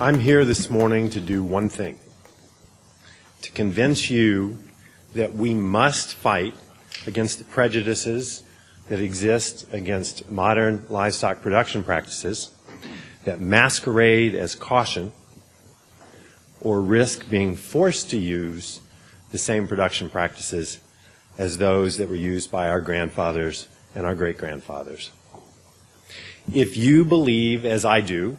I'm here this morning to do one thing, to convince you that we must fight against the prejudices that exist against modern livestock production practices that masquerade as caution or risk being forced to use the same production practices as those that were used by our grandfathers and our great-grandfathers. If you believe, as I do,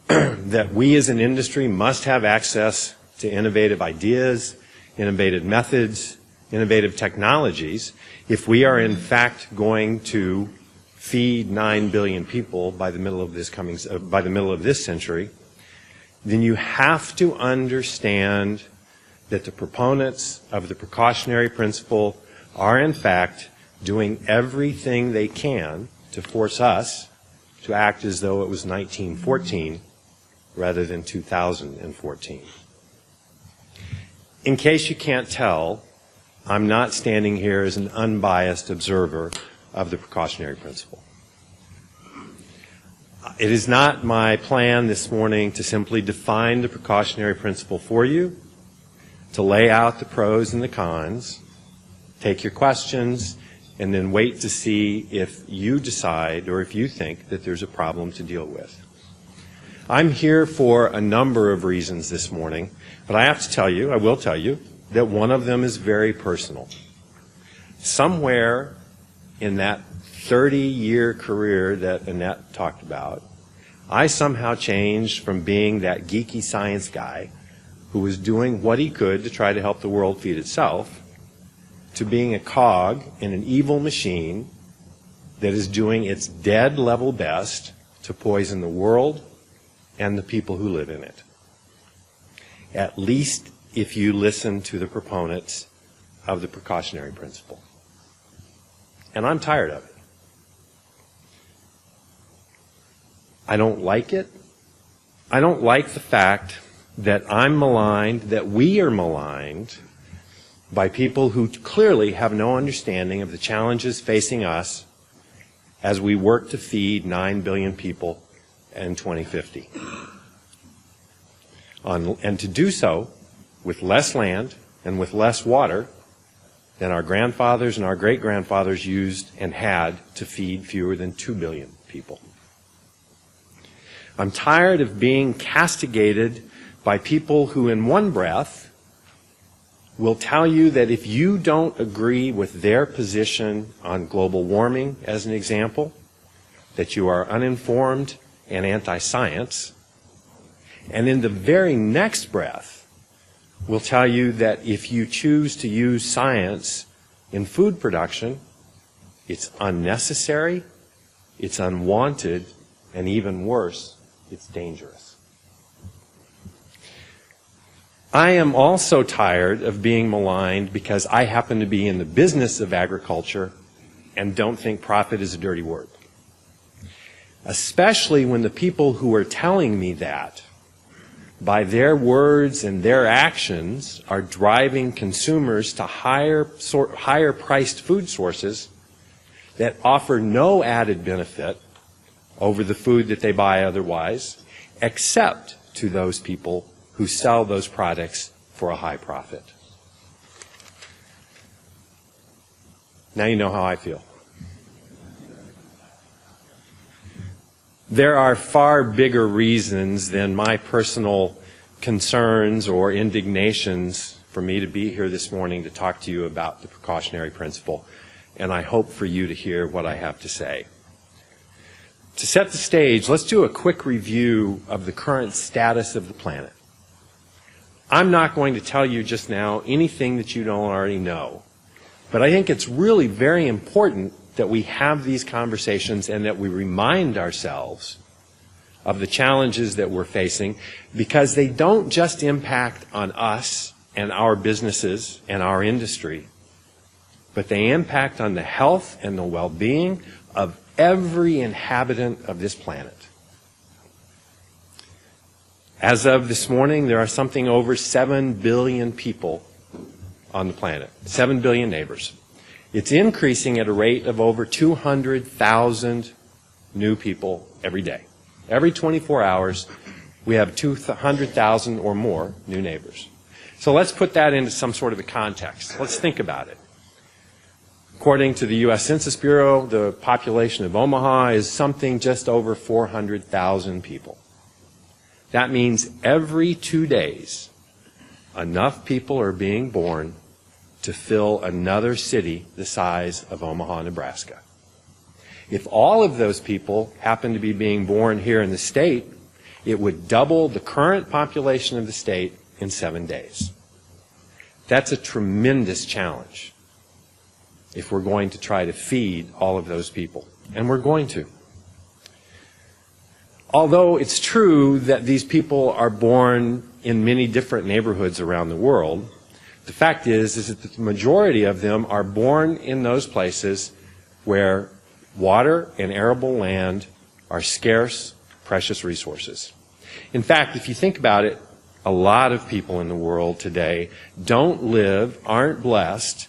that we as an industry must have access to innovative ideas, innovative methods, innovative technologies, if we are in fact going to feed 9 billion people by the middle of this century, then you have to understand that the proponents of the precautionary principle are in fact doing everything they can to force us to act as though it was 1914 rather than 2014. In case you can't tell, I'm not standing here as an unbiased observer of the precautionary principle. It is not my plan this morning to simply define the precautionary principle for you, to lay out the pros and the cons, take your questions, and then wait to see if you decide or if you think that there's a problem to deal with. I'm here for a number of reasons this morning, but I have to tell you, I will tell you, that one of them is very personal. Somewhere in that 30-year career that Annette talked about, I somehow changed from being that geeky science guy who was doing what he could to try to help the world feed itself to being a cog in an evil machine that is doing its dead level best to poison the world and the people who live in it. At least if you listen to the proponents of the precautionary principle. And I'm tired of it. I don't like it. I don't like the fact that I'm maligned, that we are maligned by people who clearly have no understanding of the challenges facing us as we work to feed 9 billion people in 2050. And to do so with less land and with less water than our grandfathers and our great-grandfathers used and had to feed fewer than 2 billion people. I'm tired of being castigated by people who in one breath will tell you that if you don't agree with their position on global warming, as an example, that you are uninformed and anti-science, and in the very next breath will tell you that if you choose to use science in food production, it's unnecessary, it's unwanted, and even worse, it's dangerous. I am also tired of being maligned because I happen to be in the business of agriculture and don't think profit is a dirty word. Especially when the people who are telling me that, by their words and their actions, are driving consumers to higher priced food sources that offer no added benefit over the food that they buy otherwise, except to those people who sell those products for a high profit. Now you know how I feel. There are far bigger reasons than my personal concerns or indignations for me to be here this morning to talk to you about the precautionary principle, and I hope for you to hear what I have to say. To set the stage, let's do a quick review of the current status of the planet. I'm not going to tell you just now anything that you don't already know, but I think it's really very important that we have these conversations and that we remind ourselves of the challenges that we're facing, because they don't just impact on us and our businesses and our industry, but they impact on the health and the well-being of every inhabitant of this planet. As of this morning, there are something over 7 billion people on the planet, 7 billion neighbors. It's increasing at a rate of over 200,000 new people every day. Every 24 hours, we have 200,000 or more new neighbors. So let's put that into some sort of a context. Let's think about it. According to the U.S. Census Bureau, the population of Omaha is something just over 400,000 people. That means every 2 days, enough people are being born to fill another city the size of Omaha, Nebraska. If all of those people happen to be being born here in the state, it would double the current population of the state in 7 days. That's a tremendous challenge if we're going to try to feed all of those people. And we're going to. Although it's true that these people are born in many different neighborhoods around the world, the fact is that the majority of them are born in those places where water and arable land are scarce, precious resources. In fact, if you think about it, a lot of people in the world today aren't blessed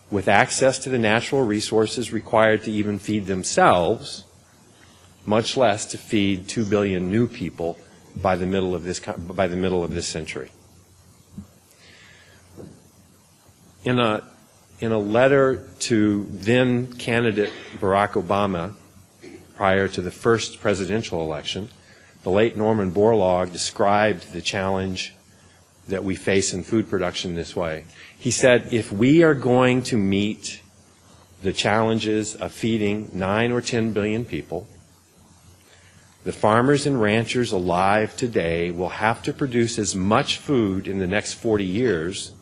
with access to the natural resources required to even feed themselves, much less to feed 2 billion new people by the middle of this century. In a letter to then candidate Barack Obama prior to the first presidential election, the late Norman Borlaug described the challenge that we face in food production this way. He said, if we are going to meet the challenges of feeding 9 or 10 billion people, the farmers and ranchers alive today will have to produce as much food in the next 40 years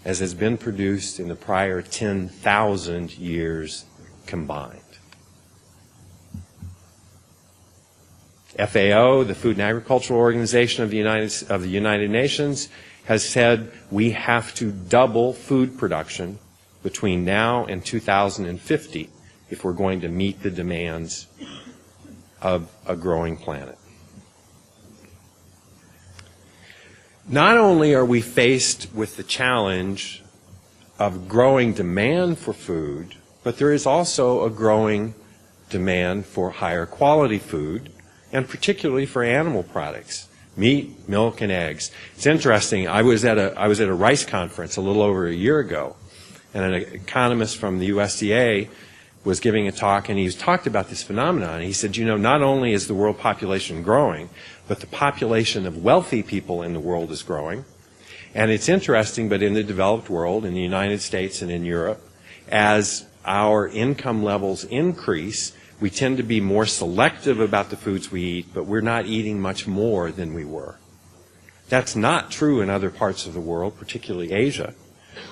as has been produced in the prior 10,000 years combined. FAO, the Food and Agricultural Organization of the United Nations, has said we have to double food production between now and 2050 if we're going to meet the demands of a growing planet. Not only are we faced with the challenge of growing demand for food, but there is also a growing demand for higher quality food, and particularly for animal products, meat, milk, and eggs. It's interesting. I was at a rice conference a little over a year ago, and an economist from the USDA was giving a talk, and he talked about this phenomenon. He said, you know, not only is the world population growing, but the population of wealthy people in the world is growing. And it's interesting, but in the developed world, in the United States and in Europe, as our income levels increase, we tend to be more selective about the foods we eat, but we're not eating much more than we were. That's not true in other parts of the world, particularly Asia,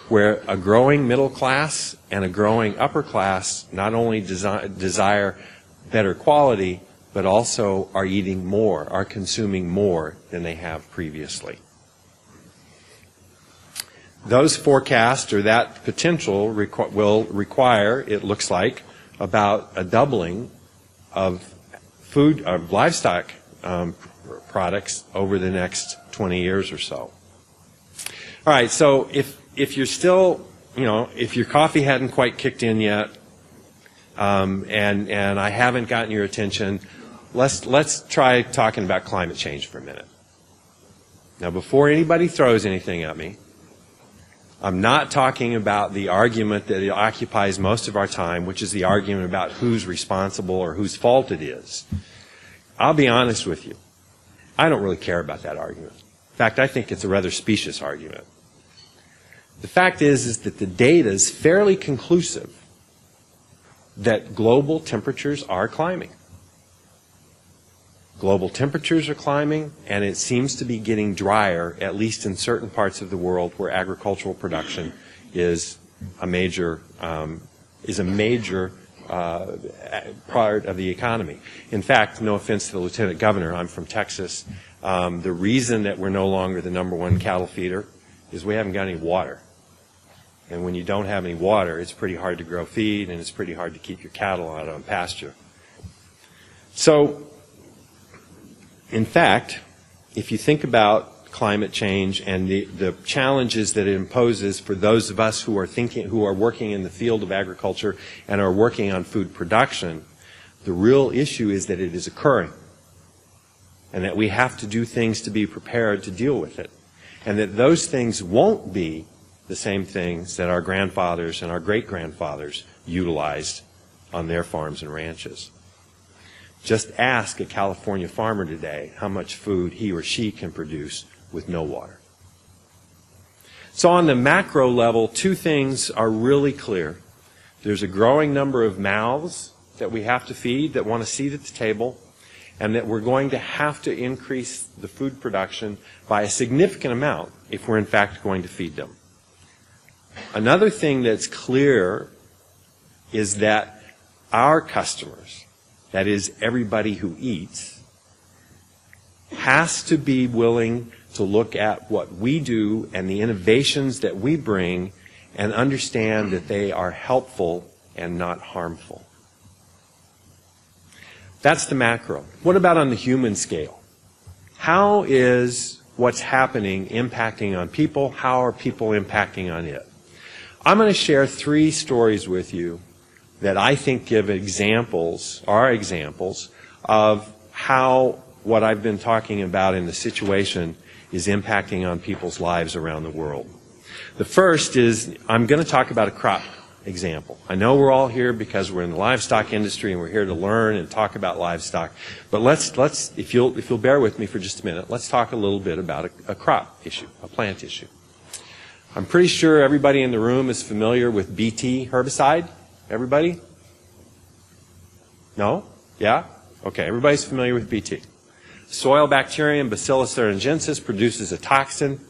where a growing middle class and a growing upper class not only desire better quality, but also are eating more, are consuming more than they have previously. Those forecasts, or that potential, will require, it looks like, about a doubling of livestock products over the next 20 years or so. All right, so if you're still, if your coffee hadn't quite kicked in yet, and I haven't gotten your attention, let's try talking about climate change for a minute. Now, before anybody throws anything at me, I'm not talking about the argument that occupies most of our time, which is the argument about who's responsible or whose fault it is. I'll be honest with you. I don't really care about that argument. In fact, I think it's a rather specious argument. The fact is that the data is fairly conclusive that global temperatures are climbing. Global temperatures are climbing, and it seems to be getting drier, at least in certain parts of the world where agricultural production is a major part of the economy. In fact, no offense to the Lieutenant Governor, I'm from Texas. The reason that we're no longer the #1 cattle feeder is we haven't got any water. And when you don't have any water, it's pretty hard to grow feed, and it's pretty hard to keep your cattle out on pasture. So, in fact, if you think about climate change and the challenges that it imposes for those of us who are working in the field of agriculture and are working on food production, the real issue is that it is occurring and that we have to do things to be prepared to deal with it, and that those things won't be the same things that our grandfathers and our great-grandfathers utilized on their farms and ranches. Just ask a California farmer today how much food he or she can produce with no water. So on the macro level, two things are really clear. There's a growing number of mouths that we have to feed that want a seat at the table, and that we're going to have to increase the food production by a significant amount if we're in fact going to feed them. Another thing that's clear is that our customers, that is everybody who eats, has to be willing to look at what we do and the innovations that we bring and understand that they are helpful and not harmful. That's the macro. What about on the human scale? How is what's happening impacting on people? How are people impacting on it? I'm going to share 3 stories with you that I think give examples, are examples, of how what I've been talking about in the situation is impacting on people's lives around the world. The first is, I'm going to talk about a crop example. I know we're all here because we're in the livestock industry and we're here to learn and talk about livestock, but let's if you'll bear with me for just a minute, let's talk a little bit about a crop issue, a plant issue. I'm pretty sure everybody in the room is familiar with Bt herbicide. Everybody? No? Yeah? Okay, everybody's familiar with Bt. Soil bacterium Bacillus thuringiensis produces a toxin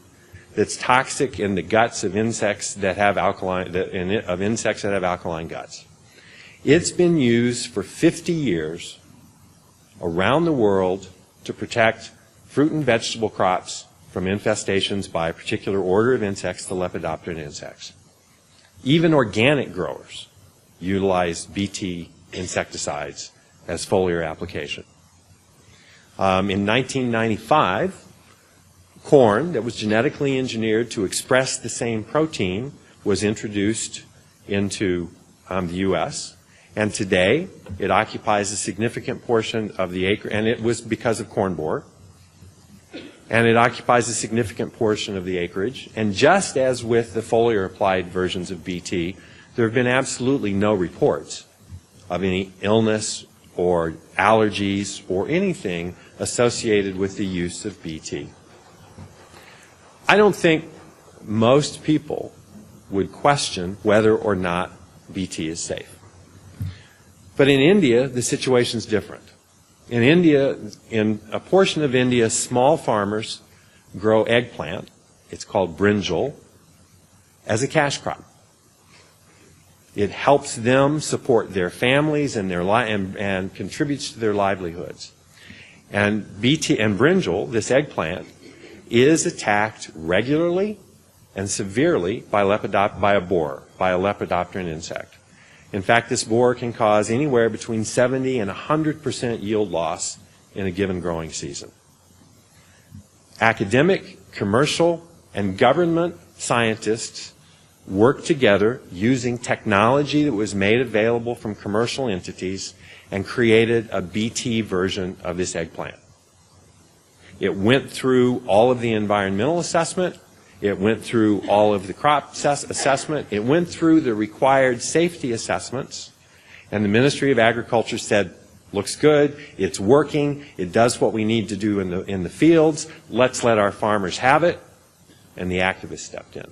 that's toxic in the guts of insects that have alkaline guts. It's been used for 50 years around the world to protect fruit and vegetable crops from infestations by a particular order of insects, the lepidopteran insects. Even organic growers utilize Bt insecticides as foliar application. In 1995, corn that was genetically engineered to express the same protein was introduced into the U.S. And today it occupies a significant portion of the acre, and it was because of corn borer. And it occupies a significant portion of the acreage. And just as with the foliar applied versions of Bt, there have been absolutely no reports of any illness or allergies or anything associated with the use of Bt. I don't think most people would question whether or not Bt is safe. But in India, the situation's different. In India, in a portion of India, small farmers grow eggplant, it's called brinjal, as a cash crop. It helps them support their families and and contributes to their livelihoods. And brinjal, this eggplant, is attacked regularly and severely by a borer, by a lepidopteran insect. In fact, this borer can cause anywhere between 70 and 100% yield loss in a given growing season. Academic, commercial, and government scientists worked together using technology that was made available from commercial entities and created a Bt version of this eggplant. It went through all of the environmental assessment. It went through all of the crop assessment. It went through the required safety assessments. And the Ministry of Agriculture said, looks good, it's working, it does what we need to do in the fields, let's let our farmers have it. And the activists stepped in.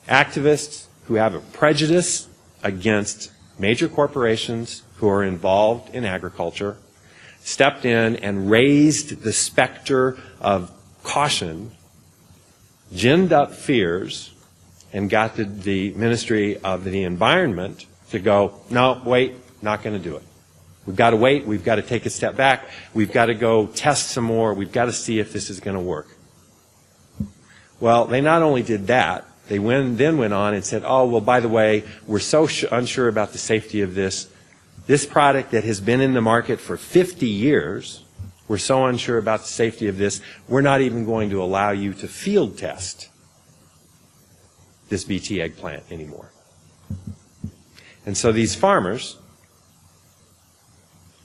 Activists who have a prejudice against major corporations who are involved in agriculture stepped in and raised the specter of caution, ginned up fears, and got the Ministry of the Environment to go, no, wait, not going to do it. We've got to wait, we've got to take a step back, we've got to go test some more, we've got to see if this is going to work. Well, they not only did that, they then went on and said, oh, well, by the way, we're so unsure about the safety of this product that has been in the market for 50 years, we're so unsure about the safety of this, we're not even going to allow you to field test this BT eggplant anymore. And so these farmers,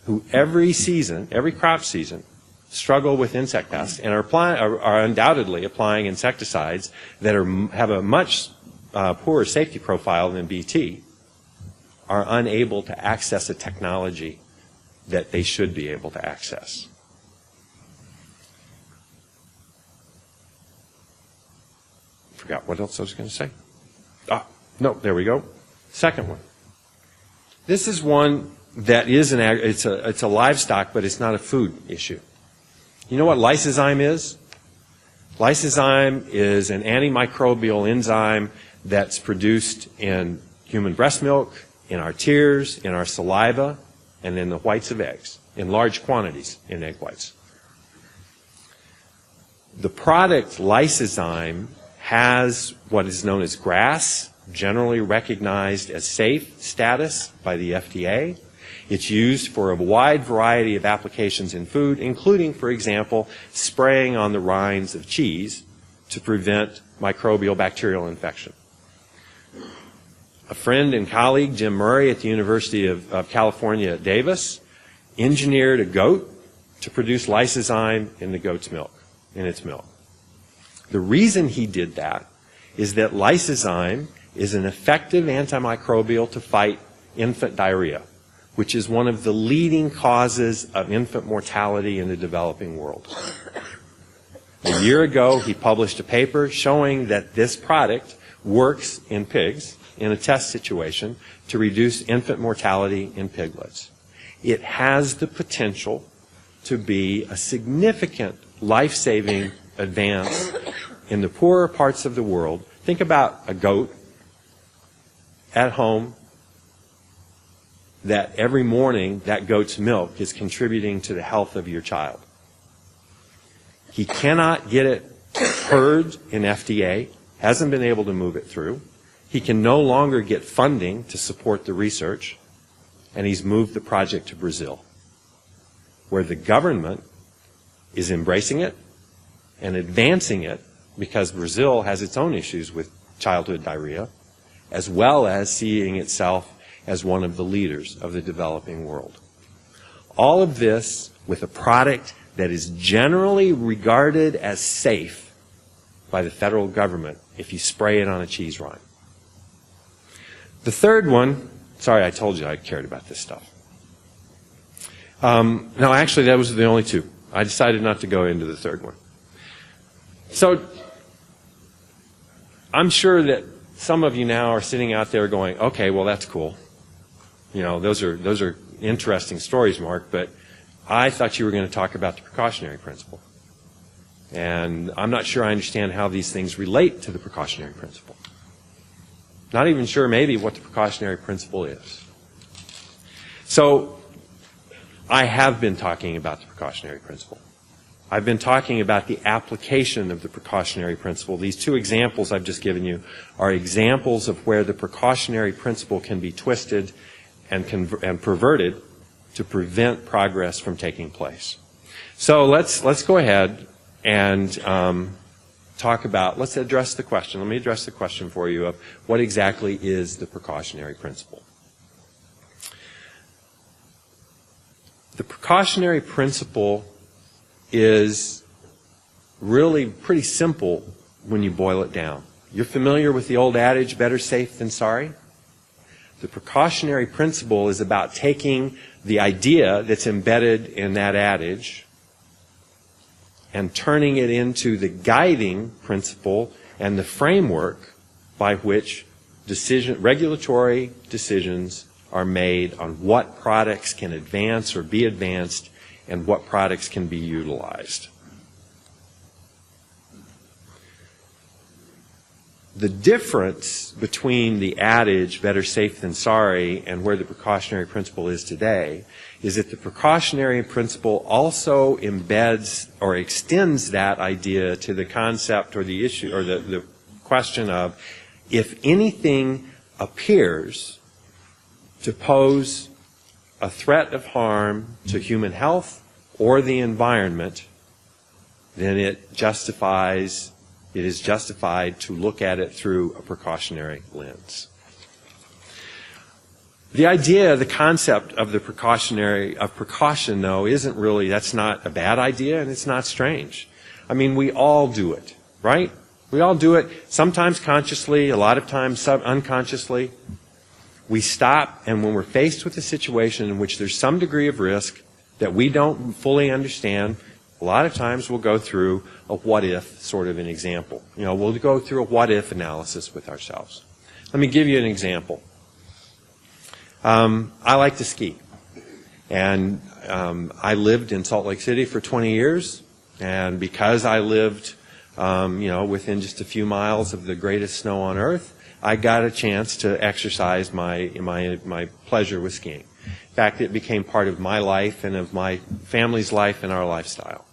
who every season, every crop season, struggle with insect pests and are undoubtedly applying insecticides that have a much poorer safety profile than BT, are unable to access a technology that they should be able to access. Forgot what else I was going to say. No, there we go. Second one. This is one that is it's a livestock, but it's not a food issue. You know what lysozyme is? Lysozyme is an antimicrobial enzyme that's produced in human breast milk, in our tears, in our saliva, and in the whites of eggs, in large quantities in egg whites. The product lysozyme has what is known as GRAS, generally recognized as safe status by the FDA. It's used for a wide variety of applications in food, including, for example, spraying on the rinds of cheese to prevent microbial bacterial infection. A friend and colleague, Jim Murray at the University of California at Davis, engineered a goat to produce lysozyme in the goat's milk, in its milk. The reason he did that is that lysozyme is an effective antimicrobial to fight infant diarrhea, which is one of the leading causes of infant mortality in the developing world. A year ago, he published a paper showing that this product works in pigs in a test situation to reduce infant mortality in piglets. It has the potential to be a significant life-saving advance in the poorer parts of the world. Think about a goat at home that every morning that goat's milk is contributing to the health of your child. He cannot get it heard in FDA, hasn't been able to move it through. He can no longer get funding to support the research, and he's moved the project to Brazil, where the government is embracing it and advancing it because Brazil has its own issues with childhood diarrhea, as well as seeing itself as one of the leaders of the developing world. All of this with a product that is generally regarded as safe by the federal government if you spray it on a cheese rind. The third one, sorry, I told you I cared about this stuff. No, actually, that was the only two. I decided not to go into the third one. So I'm sure that some of you now are sitting out there going, okay, well, that's cool. You know, those are interesting stories, Mark, but I thought you were going to talk about the precautionary principle. And I'm not sure I understand how these things relate to the precautionary principle. Not even sure maybe what the precautionary principle is. So I have been talking about the precautionary principle. I've been talking about the application of the precautionary principle. These two examples I've just given you are examples of where the precautionary principle can be twisted and perverted to prevent progress from taking place. So let's go ahead and let's address the question. Let me address the question for you of what exactly is the precautionary principle. The precautionary principle is really pretty simple when you boil it down. You're familiar with the old adage, better safe than sorry? The precautionary principle is about taking the idea that's embedded in that adage and turning it into the guiding principle and the framework by which regulatory decisions are made on what products can advance or be advanced and what products can be utilized. The difference between the adage, better safe than sorry, and where the precautionary principle is today is that the precautionary principle also embeds or extends that idea to the concept or the issue or the question of if anything appears to pose a threat of harm to human health or the environment, then it is justified to look at it through a precautionary lens. The idea, the concept of precaution, though, isn't really, that's not a bad idea, and it's not strange. I mean, we all do it, right? We all do it, sometimes consciously, a lot of times unconsciously. We stop, and when we're faced with a situation in which there's some degree of risk that we don't fully understand, a lot of times we'll go through a what-if sort of an example. We'll go through a what-if analysis with ourselves. Let me give you an example. I like to ski, and I lived in Salt Lake City for 20 years, and because I lived, within just a few miles of the greatest snow on earth, I got a chance to exercise my pleasure with skiing. In fact, it became part of my life and of my family's life and our lifestyle.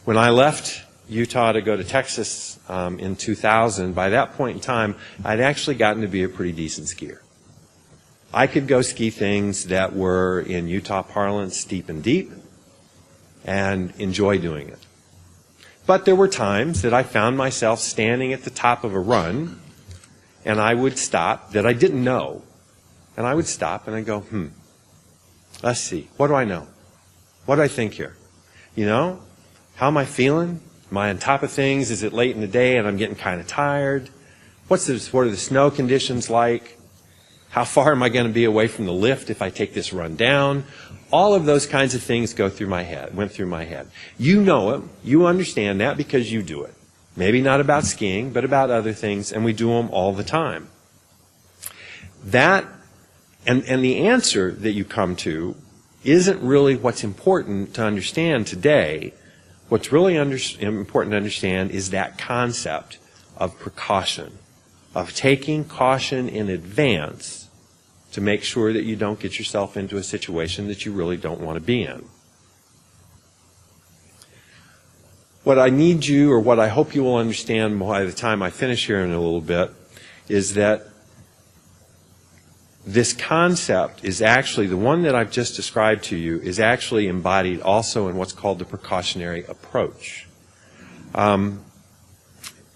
When I left Utah to go to Texas in 2000, by that point in time, I'd actually gotten to be a pretty decent skier. I could go ski things that were, in Utah parlance, steep and deep, and enjoy doing it. But there were times that I found myself standing at the top of a run, and I would stop, that I didn't know, and I would stop and I'd go, let's see, what do I know? What do I think here? How am I feeling? Am I on top of things? Is it late in the day and I'm getting kind of tired? What are the snow conditions like? How far am I going to be away from the lift if I take this run down? All of those kinds of things went through my head. You know it. You understand that because you do it. Maybe not about skiing, but about other things, and we do them all the time. That, and the answer that you come to isn't really what's important to understand today. What's really important to understand is that concept of precaution, of taking caution in advance to make sure that you don't get yourself into a situation that you really don't want to be in. What I need you, or what I hope you will understand by the time I finish here in a little bit, is that this concept is actually, the one that I've just described to you, is actually embodied also in what's called the precautionary approach.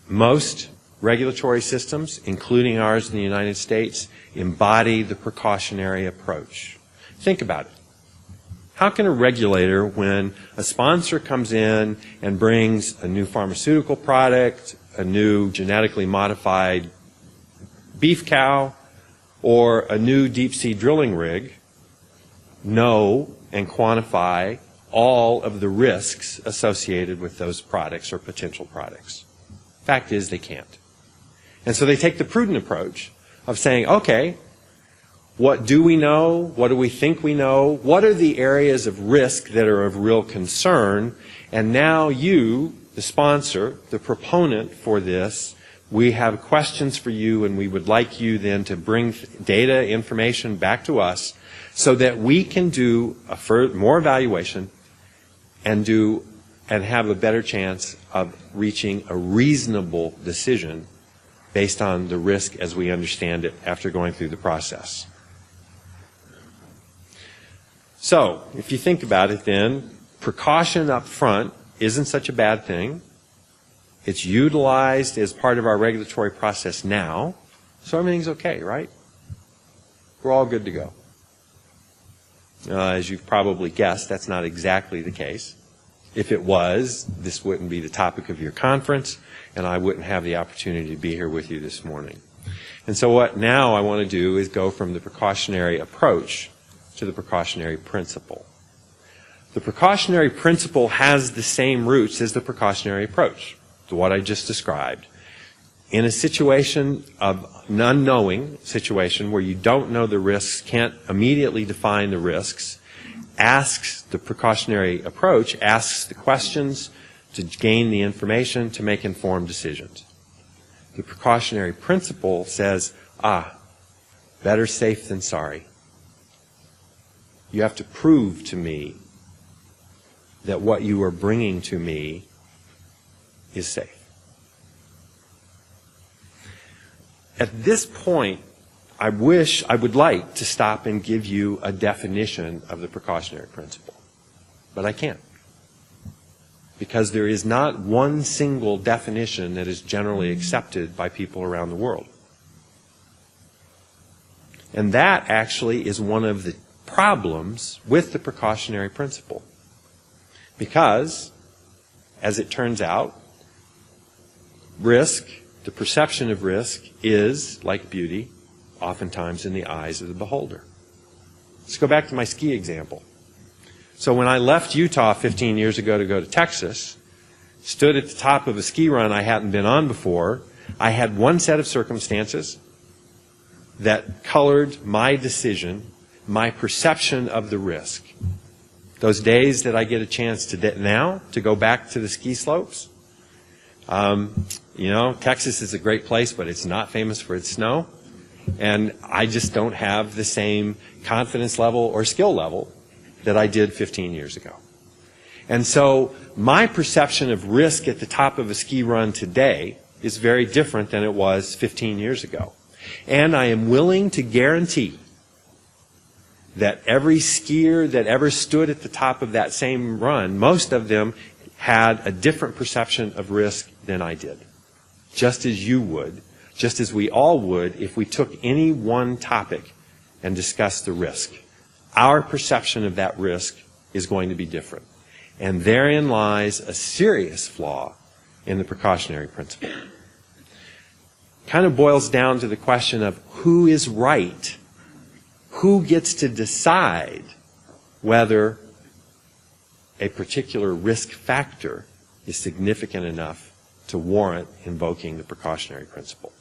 Most regulatory systems, including ours in the United States, embody the precautionary approach. Think about it. How can a regulator, when a sponsor comes in and brings a new pharmaceutical product, a new genetically modified beef cow, or a new deep-sea drilling rig, know and quantify all of the risks associated with those products or potential products? Fact is, they can't. And so they take the prudent approach of saying, okay, what do we know? What do we think we know? What are the areas of risk that are of real concern? And now you, the sponsor, the proponent for this, we have questions for you, and we would like you then to bring data, information back to us so that we can do more evaluation and have a better chance of reaching a reasonable decision based on the risk as we understand it after going through the process. So, if you think about it then, precaution up front isn't such a bad thing. It's utilized as part of our regulatory process now, so everything's okay, right? We're all good to go. As you've probably guessed, that's not exactly the case. If it was, this wouldn't be the topic of your conference, and I wouldn't have the opportunity to be here with you this morning. And so what now I want to do is go from the precautionary approach to the precautionary principle. The precautionary principle has the same roots as the precautionary approach, to what I just described. In a situation of an unknowing situation where you don't know the risks, can't immediately define the risks, the precautionary approach asks the questions to gain the information to make informed decisions. The precautionary principle says, better safe than sorry. You have to prove to me that what you are bringing to me is safe. At this point, I would like to stop and give you a definition of the precautionary principle. but I can't. Because there is not one single definition that is generally accepted by people around the world. And that actually is one of the problems with the precautionary principle. Because, as it turns out, risk, the perception of risk, is, like beauty, oftentimes in the eyes of the beholder. Let's go back to my ski example. So when I left Utah 15 years ago to go to Texas, stood at the top of a ski run I hadn't been on before, I had one set of circumstances that colored my decision, my perception of the risk. Those days that I get a chance to go back to the ski slopes, Texas is a great place, but it's not famous for its snow. And I just don't have the same confidence level or skill level that I did 15 years ago. And so my perception of risk at the top of a ski run today is very different than it was 15 years ago. And I am willing to guarantee that every skier that ever stood at the top of that same run, most of them had a different perception of risk than I did. Just as you would, just as we all would if we took any one topic and discussed the risk. Our perception of that risk is going to be different. And therein lies a serious flaw in the precautionary principle. Kind of boils down to the question of who is right, who gets to decide whether a particular risk factor is significant enough to warrant invoking the precautionary principle.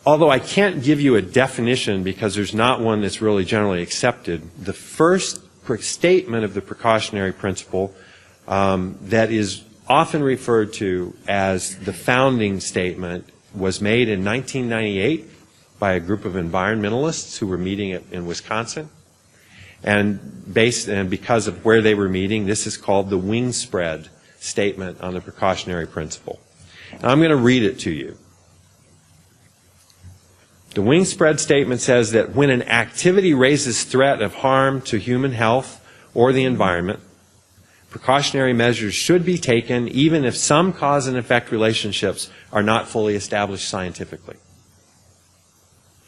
Although I can't give you a definition because there's not one that's really generally accepted, the first statement of the precautionary principle that is often referred to as the founding statement was made in 1998 by a group of environmentalists who were meeting in Wisconsin. And because of where they were meeting, this is called the Wingspread Statement on the Precautionary Principle. And I'm going to read it to you. The Wingspread Statement says that when an activity raises threat of harm to human health or the environment, precautionary measures should be taken even if some cause and effect relationships are not fully established scientifically.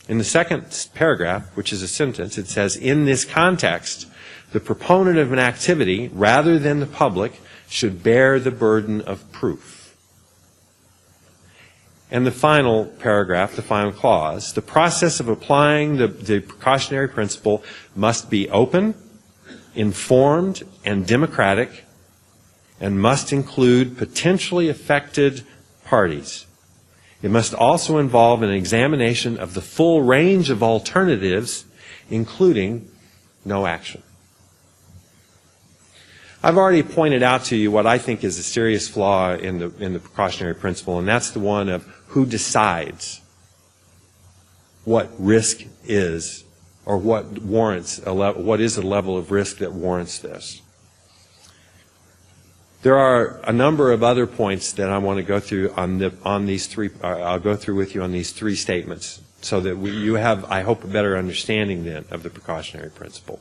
In the second paragraph, which is a sentence, it says, in this context, the proponent of an activity, rather than the public, should bear the burden of proof. And the final paragraph, the final clause, the process of applying the precautionary principle must be open, informed, and democratic, and must include potentially affected parties. It must also involve an examination of the full range of alternatives, including no action. I've already pointed out to you what I think is a serious flaw in the precautionary principle, and that's the one of who decides what risk is or what is a level of risk that warrants this. There are a number of other points that I want to go through on these three. I'll go through with you on these three statements, so that you have, I hope, a better understanding then of the precautionary principle.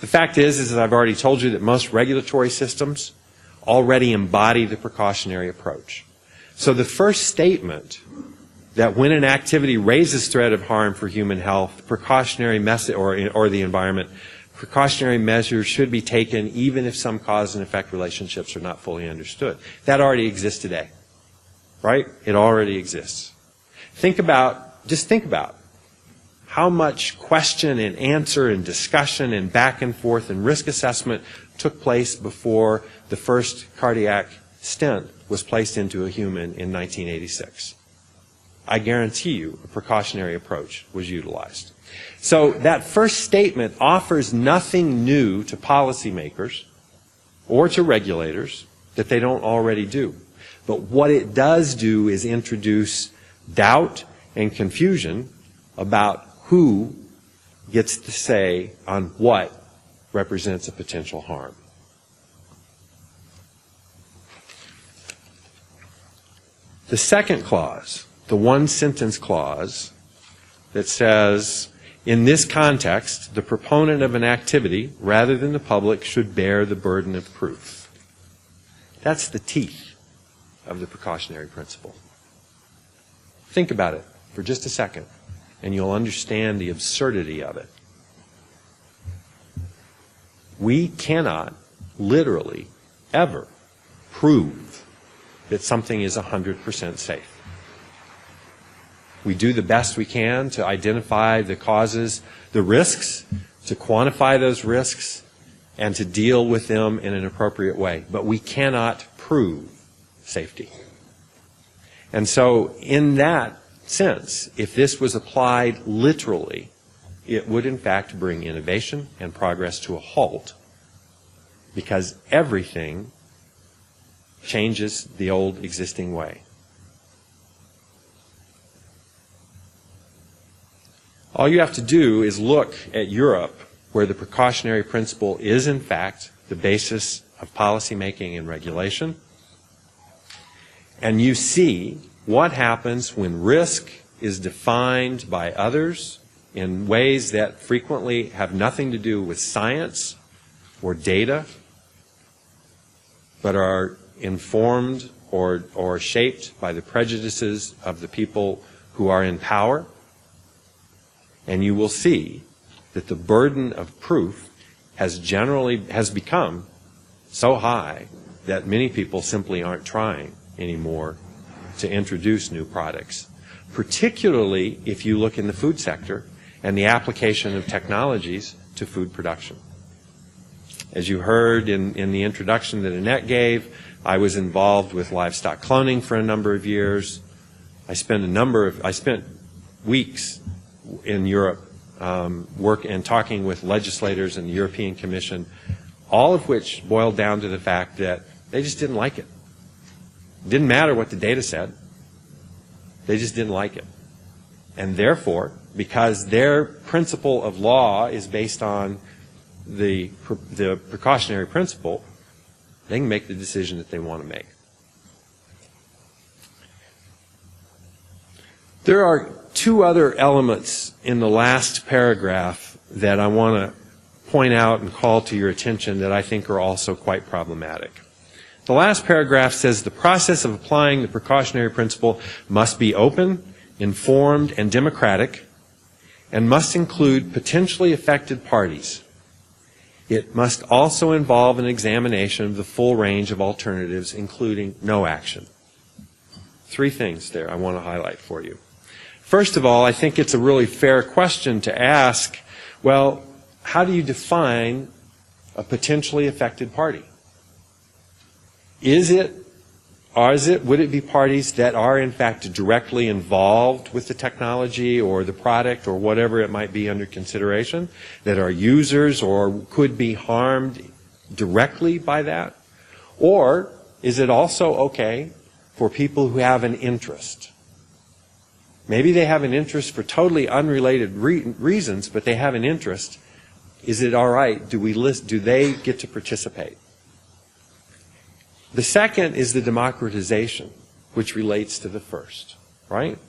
The fact is, as I've already told you, that most regulatory systems already embody the precautionary approach. So the first statement, that when an activity raises threat of harm for human health, precautionary or the environment, precautionary measures should be taken even if some cause and effect relationships are not fully understood. That already exists today, right? It already exists. Just think about how much question and answer and discussion and back and forth and risk assessment took place before the first cardiac stent was placed into a human in 1986. I guarantee you a precautionary approach was utilized. So that first statement offers nothing new to policymakers or to regulators that they don't already do. But what it does do is introduce doubt and confusion about who gets to say on what represents a potential harm. The second clause, the one-sentence clause that says, In this context, the proponent of an activity, rather than the public, should bear the burden of proof. That's the teeth of the precautionary principle. Think about it for just a second, and you'll understand the absurdity of it. We cannot literally ever prove that something is 100% safe. We do the best we can to identify the causes, the risks, to quantify those risks, and to deal with them in an appropriate way. But we cannot prove safety. And so in that sense, if this was applied literally, it would in fact bring innovation and progress to a halt, because everything changes the old existing way. All you have to do is look at Europe, where the precautionary principle is in fact the basis of policy making and regulation, and you see what happens when risk is defined by others in ways that frequently have nothing to do with science or data, but are informed or shaped by the prejudices of the people who are in power. And you will see that the burden of proof has become so high that many people simply aren't trying anymore to introduce new products, particularly if you look in the food sector and the application of technologies to food production. As you heard in the introduction that Annette gave, I was involved with livestock cloning for a number of years. I spent weeks in Europe work and talking with legislators and the European Commission, all of which boiled down to the fact that they just didn't like it. It didn't matter what the data said. They just didn't like it. And therefore, because their principle of law is based on the precautionary principle, they can make the decision that they want to make. There are two other elements in the last paragraph that I want to point out and call to your attention that I think are also quite problematic. The last paragraph says the process of applying the precautionary principle must be open, informed, and democratic, and must include potentially affected parties. It must also involve an examination of the full range of alternatives, including no action. Three things there I want to highlight for you. First of all, I think it's a really fair question to ask, well, how do you define a potentially affected party? Would it be parties that are in fact directly involved with the technology or the product or whatever it might be under consideration, that are users or could be harmed directly by that? Or is it also okay for people who have an interest? Maybe they have an interest for totally unrelated reasons, but they have an interest. Is it all right? Do they get to participate? The second is the democratization, which relates to the first, right?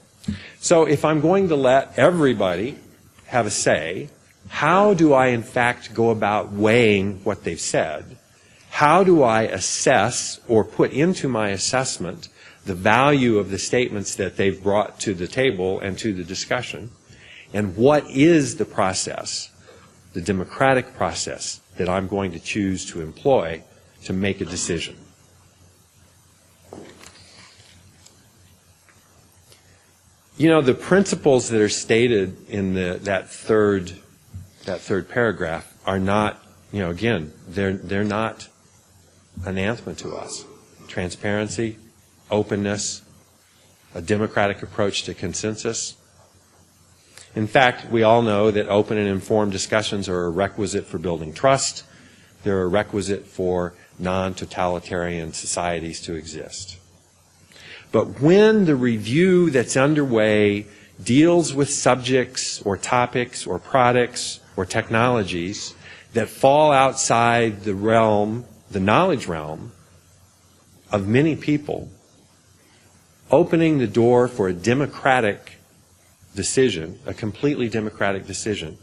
So if I'm going to let everybody have a say, how do I in fact go about weighing what they've said? How do I assess or put into my assessment the value of the statements that they've brought to the table and to the discussion? And what is the process, the democratic process, that I'm going to choose to employ to make a decision? You know, the principles that are stated in that third paragraph are not, again, they're not anathema to us. Transparency, openness, a democratic approach to consensus. In fact, we all know that open and informed discussions are a requisite for building trust. They're a requisite for non-totalitarian societies to exist. But when the review that's underway deals with subjects or topics or products or technologies that fall outside the realm, the knowledge realm of many people, opening the door for a democratic decision, a completely democratic decision,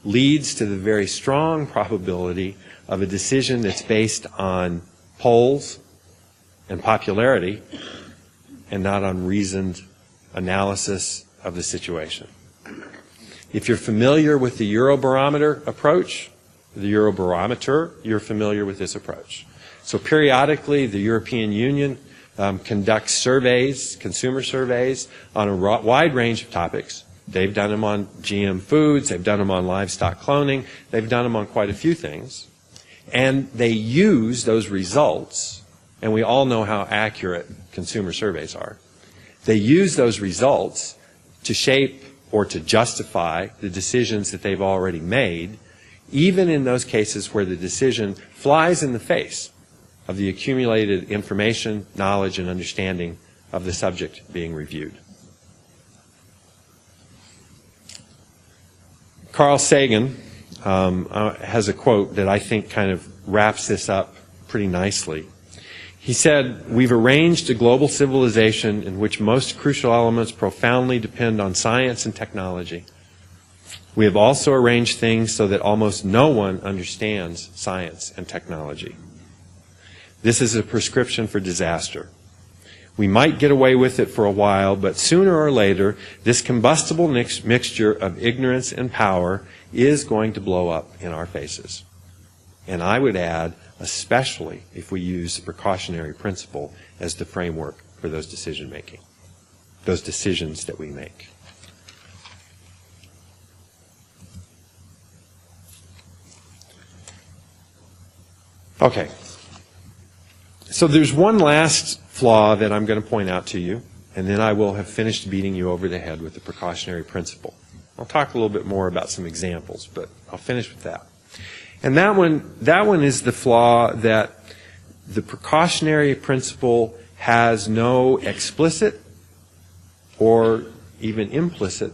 leads to the very strong probability of a decision that's based on polls and popularity and not on reasoned analysis of the situation. If you're familiar with the Eurobarometer approach, you're familiar with this approach. So periodically, the European Union conducts surveys, consumer surveys, on a wide range of topics. They've done them on GM foods, they've done them on livestock cloning, they've done them on quite a few things. And they use those results, and we all know how accurate consumer surveys are. They use those results to shape or to justify the decisions that they've already made, even in those cases where the decision flies in the face of the accumulated information, knowledge, and understanding of the subject being reviewed. Carl Sagan has a quote that I think kind of wraps this up pretty nicely. He said, "We've arranged a global civilization in which most crucial elements profoundly depend on science and technology. We have also arranged things so that almost no one understands science and technology. This is a prescription for disaster. We might get away with it for a while, but sooner or later, this combustible mixture of ignorance and power is going to blow up in our faces." And I would add, especially if we use the precautionary principle as the framework for those decision-making, those decisions that we make. Okay. So there's one last flaw that I'm going to point out to you, and then I will have finished beating you over the head with the precautionary principle. I'll talk a little bit more about some examples, but I'll finish with that. And that one is the flaw that the precautionary principle has no explicit or even implicit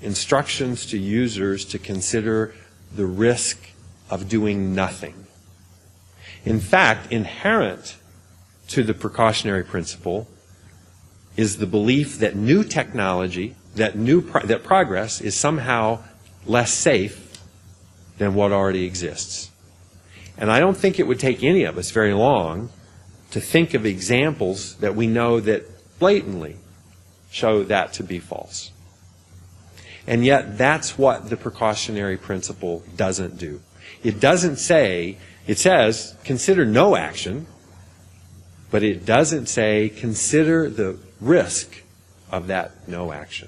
instructions to users to consider the risk of doing nothing. In fact, inherent to the precautionary principle is the belief that new technology, that progress is somehow less safe than what already exists. And I don't think it would take any of us very long to think of examples that we know that blatantly show that to be false. And yet that's what the precautionary principle doesn't do. It doesn't say, it says consider no action, but it doesn't say consider the risk of that no action.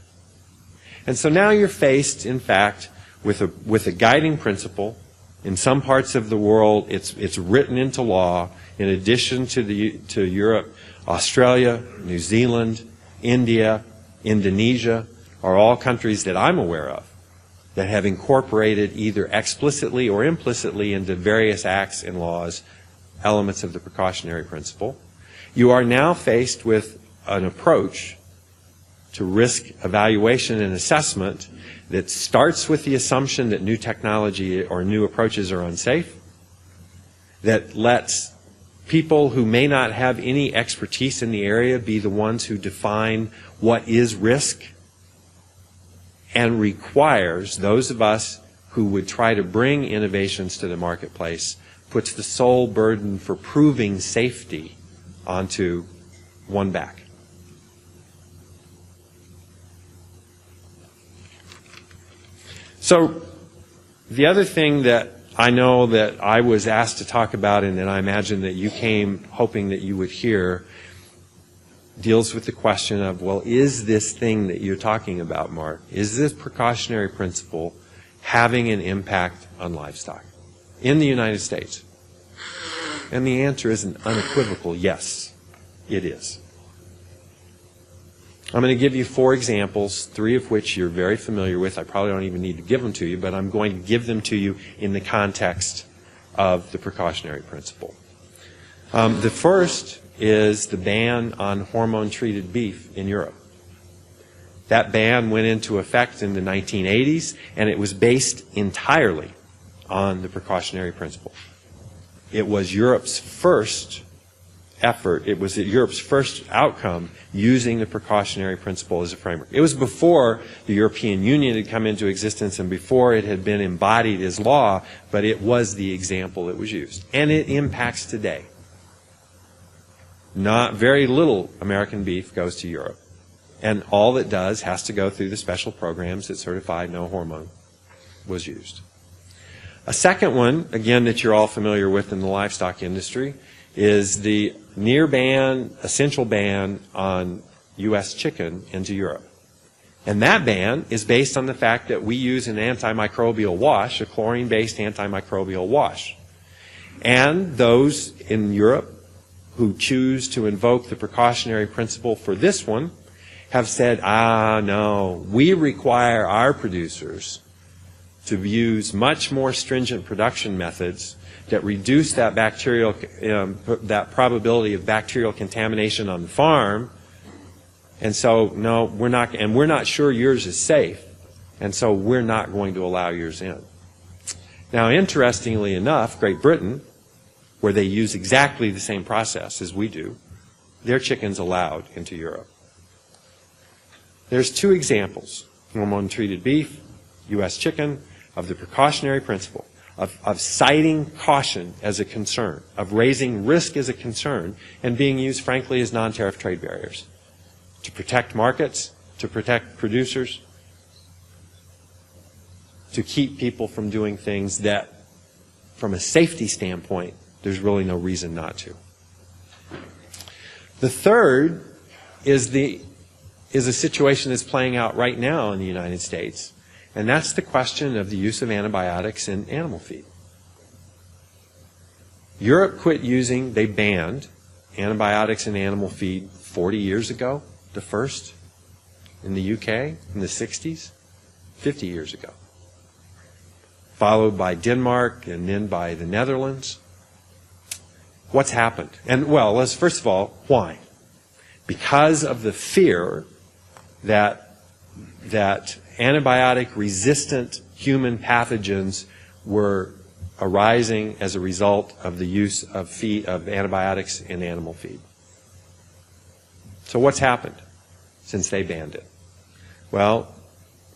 And so now you're faced, in fact, with a guiding principle. In some parts of the world, it's written into law. In addition to Europe, Australia, New Zealand, India, Indonesia are all countries that I'm aware of that have incorporated either explicitly or implicitly into various acts and laws elements of the precautionary principle. You are now faced with an approach to risk evaluation and assessment that starts with the assumption that new technology or new approaches are unsafe, that lets people who may not have any expertise in the area be the ones who define what is risk, and requires those of us who would try to bring innovations to the marketplace, puts the sole burden for proving safety onto one back. So the other thing that I know that I was asked to talk about, and that I imagine that you came hoping that you would hear, deals with the question of, well, is this thing that you're talking about, Mark, is this precautionary principle having an impact on livestock in the United States? And the answer is an unequivocal yes, it is. I'm going to give you 4 examples, 3 of which you're very familiar with. I probably don't even need to give them to you, but I'm going to give them to you in the context of the precautionary principle. The first is the ban on hormone-treated beef in Europe. That ban went into effect in the 1980s, and it was based entirely on the precautionary principle. It was Europe's first effort. It was Europe's first outcome using the precautionary principle as a framework. It was before the European Union had come into existence and before it had been embodied as law, but it was the example that was used. And it impacts today. Not very little American beef goes to Europe. And all it does has to go through the special programs that certify no hormone was used. A second one, again, that you're all familiar with in the livestock industry, is the near ban, essential ban on U.S. chicken into Europe. And that ban is based on the fact that we use an antimicrobial wash, a chlorine-based antimicrobial wash. And those in Europe who choose to invoke the precautionary principle for this one have said, no, we require our producers to use much more stringent production methods that reduce that bacterial, that probability of bacterial contamination on the farm. And so, no, we're not sure yours is safe, and so we're not going to allow yours in. Now, interestingly enough, Great Britain, where they use exactly the same process as we do, their chicken's allowed into Europe. There's two examples, hormone-treated beef, U.S. chicken, of the precautionary principle, of citing caution as a concern, of raising risk as a concern, and being used, frankly, as non-tariff trade barriers to protect markets, to protect producers, to keep people from doing things that, from a safety standpoint, there's really no reason not to. The third is a situation that's playing out right now in the United States, and that's the question of the use of antibiotics in animal feed. Europe they banned antibiotics in animal feed 40 years ago, the first. In the UK, in the 60s, 50 years ago. Followed by Denmark and then by the Netherlands. What's happened? And, well, let's first of all, why? Because of the fear that antibiotic-resistant human pathogens were arising as a result of the use of antibiotics in animal feed. So what's happened since they banned it? Well,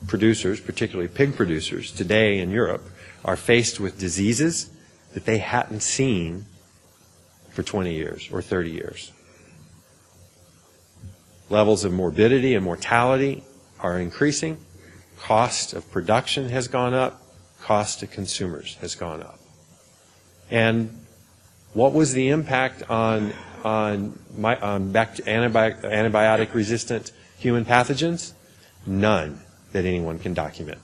producers, particularly pig producers, today in Europe, are faced with diseases that they hadn't seen for 20 years or 30 years. Levels of morbidity and mortality are increasing. Cost of production has gone up. Cost to consumers has gone up. And what was the impact on antibiotic-resistant human pathogens? None that anyone can document.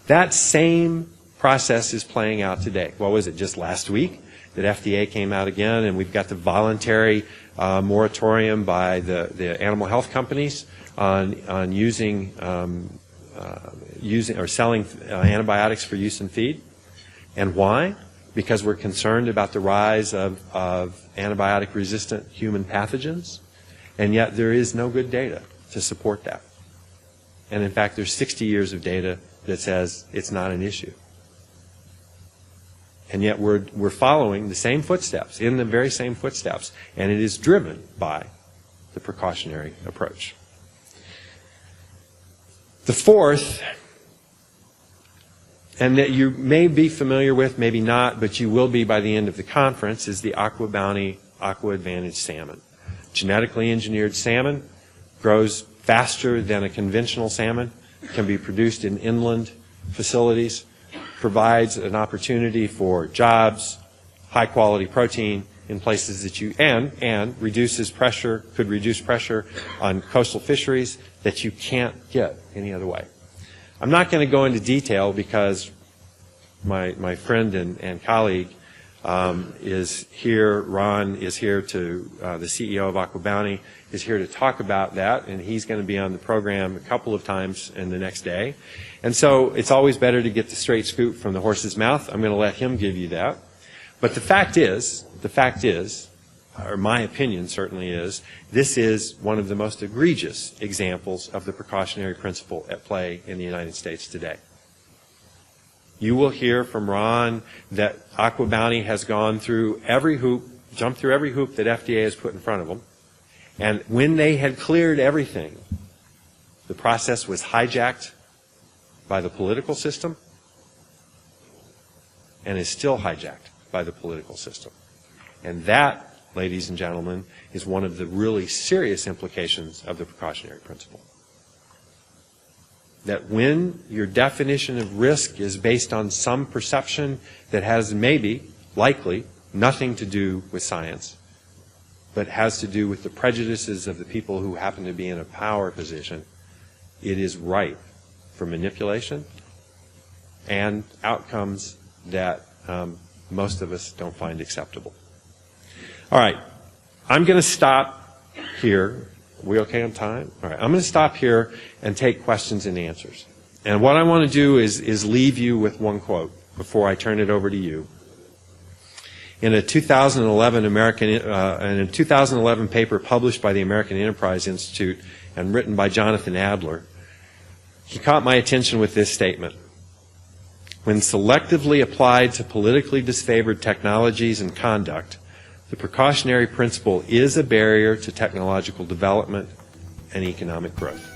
That same process is playing out today. What was it, just last week that FDA came out again, and we've got the voluntary moratorium by the animal health companies on using or selling antibiotics for use in feed. And why? Because we're concerned about the rise of antibiotic-resistant human pathogens, and yet there is no good data to support that. And in fact, there's 60 years of data that says it's not an issue. And yet we're following the same footsteps, in the very same footsteps, and it is driven by the precautionary approach. The fourth, and that you may be familiar with, maybe not, but you will be by the end of the conference, is the Aqua Bounty Aqua Advantage salmon. Genetically engineered salmon grows faster than a conventional salmon, can be produced in inland facilities, provides an opportunity for jobs, high quality protein in places that and reduces pressure, could reduce pressure on coastal fisheries that you can't get any other way. I'm not going to go into detail because my friend and colleague is here. Ron is here the CEO of Aqua Bounty is here to talk about that, and he's going to be on the program a couple of times in the next day. And so it's always better to get the straight scoop from the horse's mouth. I'm going to let him give you that. But the fact is, or my opinion certainly is, this is one of the most egregious examples of the precautionary principle at play in the United States today. You will hear from Ron that Aqua Bounty has gone through every hoop jumped through every hoop that FDA has put in front of them. And when they had cleared everything, the process was hijacked by the political system and is still hijacked by the political system. And that, ladies and gentlemen, is one of the really serious implications of the precautionary principle. That when your definition of risk is based on some perception that has maybe, likely, nothing to do with science, but has to do with the prejudices of the people who happen to be in a power position, it is ripe for manipulation and outcomes that most of us don't find acceptable. All right, I'm going to stop here. Are we okay on time? All right, I'm going to stop here and take questions and answers. And what I want to do is leave you with one quote before I turn it over to you. In a 2011 paper published by the American Enterprise Institute and written by Jonathan Adler, he caught my attention with this statement. When selectively applied to politically disfavored technologies and conduct, the precautionary principle is a barrier to technological development and economic growth.